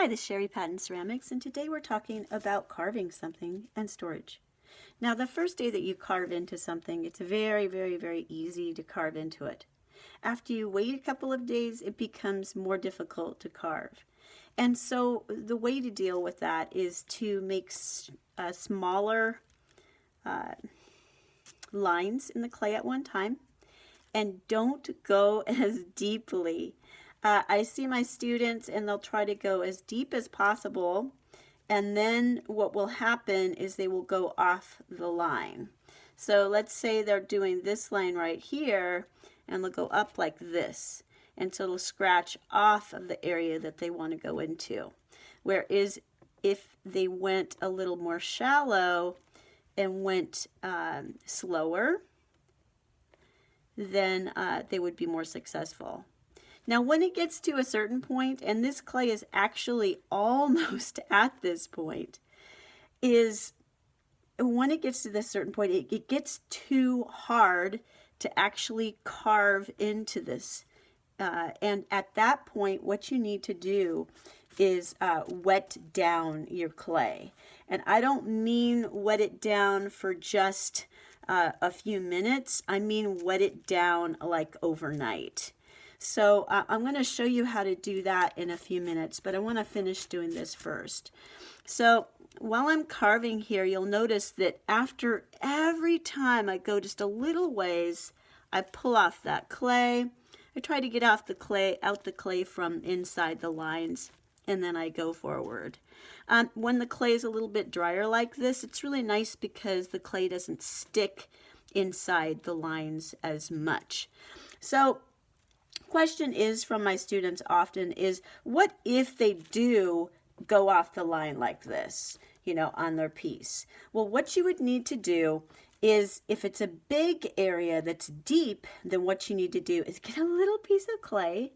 Hi, this is Sherry Patton Ceramics, and today we're talking about carving something and storage. Now, the first day that you carve into something, it's very easy to carve into it. After you wait a couple of days, it becomes more difficult to carve. And so the way to deal with that is to make smaller lines in the clay at one time, and don't go as deeply. I see my students and they'll try to go as deep as possible, and then what will happen is they will go off the line. So let's say they're doing this line right here, and they'll go up like this, and so it'll scratch off of the area that they want to go into. Whereas if they went a little more shallow and went slower, then they would be more successful. Now, when it gets to a certain point, and this clay is actually almost at this point, is when it gets to this certain point, it gets too hard to actually carve into this. And at that point, what you need to do is wet down your clay. And I don't mean wet it down for just a few minutes. I mean wet it down like overnight. So I'm going to show you how to do that in a few minutes, but I want to finish doing this first. So while I'm carving here, you'll notice that after every time I go just a little ways, I pull off that clay. I try to get out the clay from inside the lines, and then I go forward. When the clay is a little bit drier like this, it's really nice because the clay doesn't stick inside the lines as much. So question is from my students often is, what if they do go off the line like this, on their piece? Well, what you would need to do is, if it's a big area that's deep, then what you need to do is get a little piece of clay,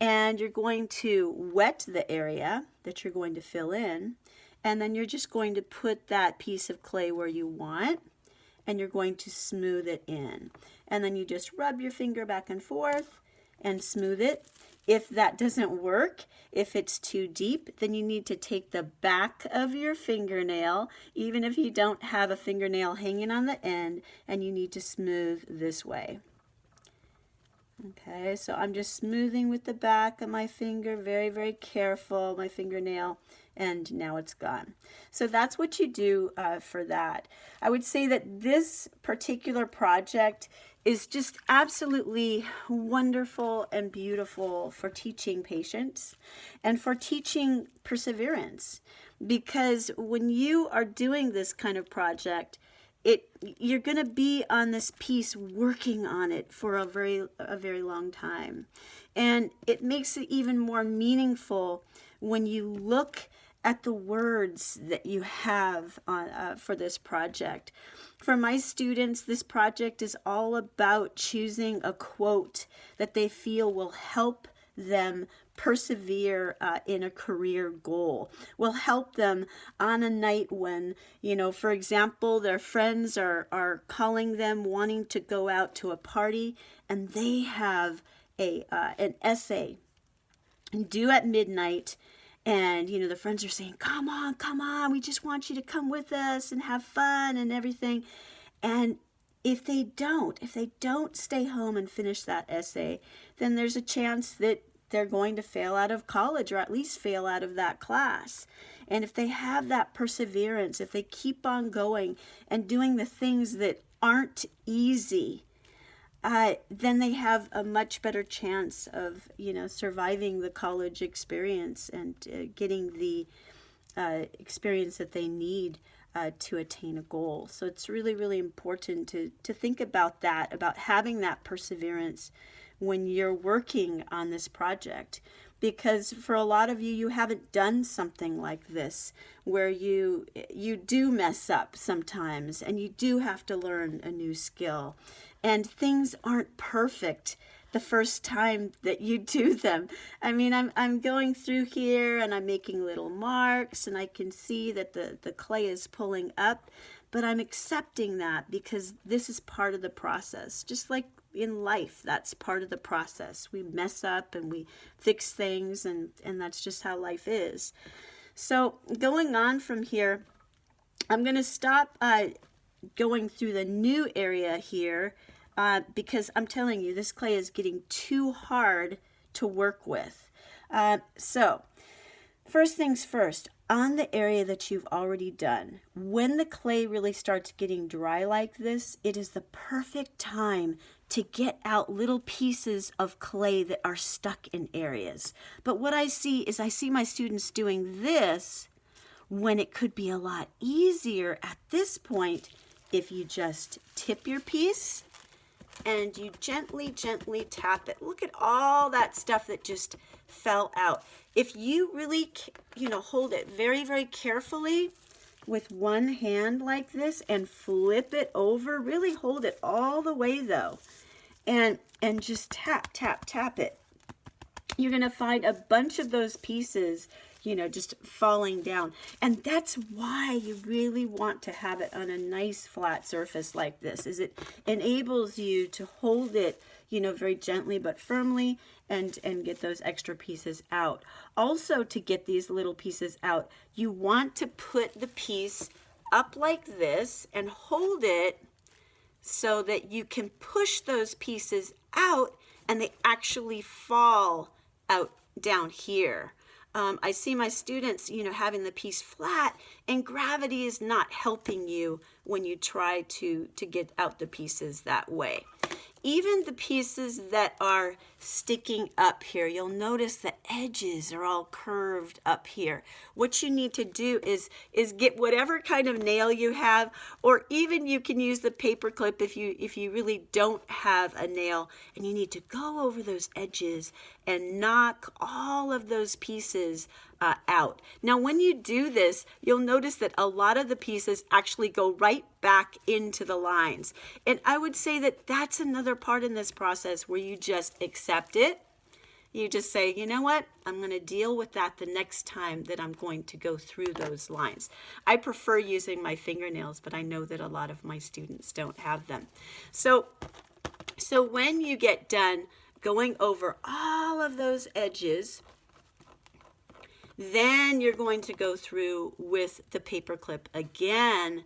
and you're going to wet the area that you're going to fill in, and then you're just going to put that piece of clay where you want, and you're going to smooth it in. And then you just rub your finger back and forth and smooth it. If that doesn't work, if it's too deep, then you need to take the back of your fingernail, even if you don't have a fingernail hanging on the end, and you need to smooth this way. Okay, so I'm just smoothing with the back of my finger, very careful, my fingernail, and now it's gone. So that's what you do for that. I would say that this particular project is just absolutely wonderful and beautiful for teaching patience and for teaching perseverance, because when you are doing this kind of project, you're going to be on this piece working on it for a very long time, and it makes it even more meaningful when you look at the words that you have on, for this project. For my students, this project is all about choosing a quote that they feel will help them persevere in a career goal, will help them on a night when, for example, their friends are calling them wanting to go out to a party, and they have an essay due at midnight. And, the friends are saying, come on, we just want you to come with us and have fun and everything. And if they don't stay home and finish that essay, then there's a chance that they're going to fail out of college, or at least fail out of that class. And if they have that perseverance, if they keep on going and doing the things that aren't easy, then they have a much better chance of, surviving the college experience and getting the experience that they need to attain a goal. So it's really important to think about that, about having that perseverance when you're working on this project. Because for a lot of you, you haven't done something like this, where you do mess up sometimes, and you do have to learn a new skill, and things aren't perfect the first time that you do them. I mean, I'm going through here and I'm making little marks, and I can see that the clay is pulling up, but I'm accepting that because this is part of the process. Just like in life, that's part of the process. We mess up and we fix things, and that's just how life is. So going on from here, I'm going to stop going through the new area here because I'm telling you, this clay is getting too hard to work with. So first things first, on the area that you've already done, when the clay really starts getting dry like this, it is the perfect time to get out little pieces of clay that are stuck in areas. But what I see my students doing this when it could be a lot easier at this point if you just tip your piece and you gently tap it. Look at all that stuff that just fell out. If you really, hold it very carefully with one hand like this and flip it over, really hold it all the way though, and just tap it, you're going to find a bunch of those pieces just falling down. And that's why you really want to have it on a nice flat surface like this, is it enables you to hold it, very gently but firmly, and get those extra pieces out. Also, to get these little pieces out, you want to put the piece up like this and hold it so that you can push those pieces out and they actually fall out down here. I see my students, having the piece flat, and gravity is not helping you when you try to get out the pieces that way. Even the pieces that are sticking up here, you'll notice the edges are all curved up here. What you need to do is get whatever kind of nail you have, or even you can use the paper clip if you really don't have a nail, and you need to go over those edges and knock all of those pieces out. Now, when you do this, you'll notice that a lot of the pieces actually go right back into the lines. And I would say that that's another part in this process where you just accept it. You just say, you know what, I'm going to deal with that the next time that I'm going to go through those lines. I prefer using my fingernails, but I know that a lot of my students don't have them. So when you get done going over all of those edges, then you're going to go through with the paper clip again,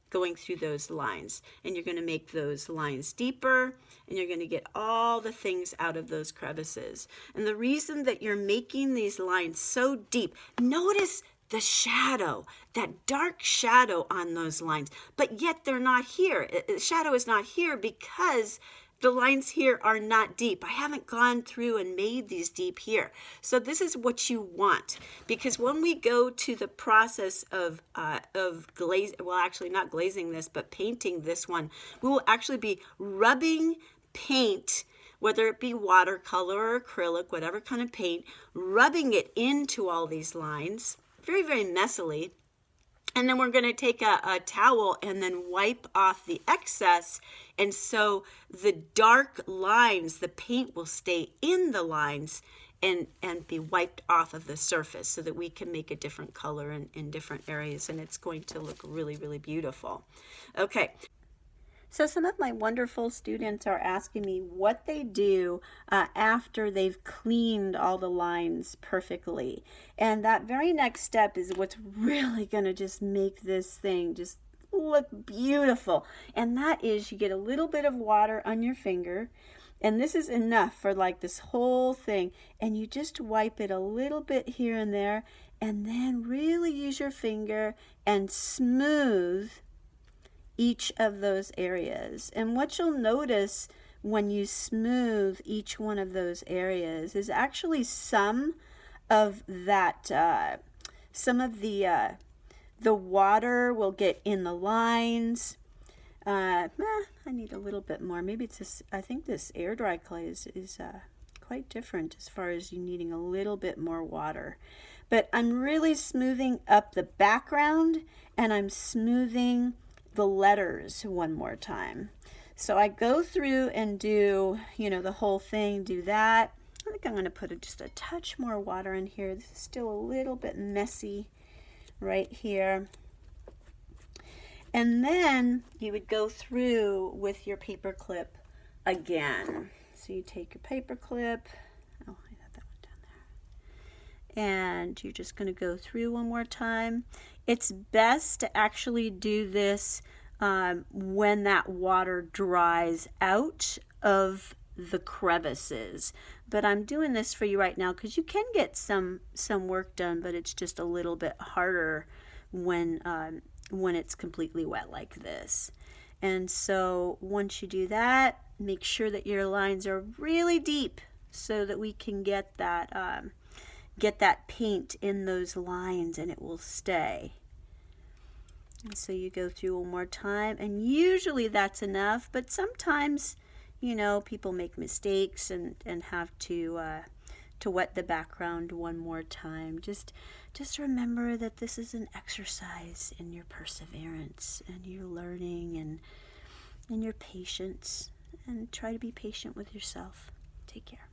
going through those lines, and you're going to make those lines deeper, and you're going to get all the things out of those crevices. And the reason that you're making these lines so deep, notice the shadow, that dark shadow on those lines, but yet they're not here. The shadow is not here because the lines here are not deep. I haven't gone through and made these deep here. So this is what you want, because when we go to the process of glaze, well, actually not glazing this, but painting this one, we will actually be rubbing paint, whether it be watercolor or acrylic, whatever kind of paint, rubbing it into all these lines very messily. And then we're going to take a towel and then wipe off the excess. And so the dark lines, the paint will stay in the lines and be wiped off of the surface so that we can make a different color in different areas. And it's going to look really beautiful. Okay. So some of my wonderful students are asking me what they do after they've cleaned all the lines perfectly. And that very next step is what's really going to just make this thing just look beautiful. And that is, you get a little bit of water on your finger, and this is enough for like this whole thing. And you just wipe it a little bit here and there, and then really use your finger and smooth each of those areas. And what you'll notice when you smooth each one of those areas is actually some of that, some of the water will get in the lines. I need a little bit more. Maybe it's this, I think this air dry clay is quite different as far as you needing a little bit more water. But I'm really smoothing up the background, and I'm smoothing the letters one more time. So I go through and do, the whole thing, do that. I think I'm going to put just a touch more water in here. This is still a little bit messy right here. And then you would go through with your paper clip again. So you take your paper clip. Oh, I got that one down there. And you're just going to go through one more time. It's best to actually do this when that water dries out of the crevices. But I'm doing this for you right now because you can get some work done, but it's just a little bit harder when it's completely wet like this. And so once you do that, make sure that your lines are really deep so that we can get that paint in those lines and it will stay. And so you go through one more time, and usually that's enough, but sometimes, you know, people make mistakes and have to wet the background one more time. Just remember that this is an exercise in your perseverance and your learning and your patience, and try to be patient with yourself. Take care.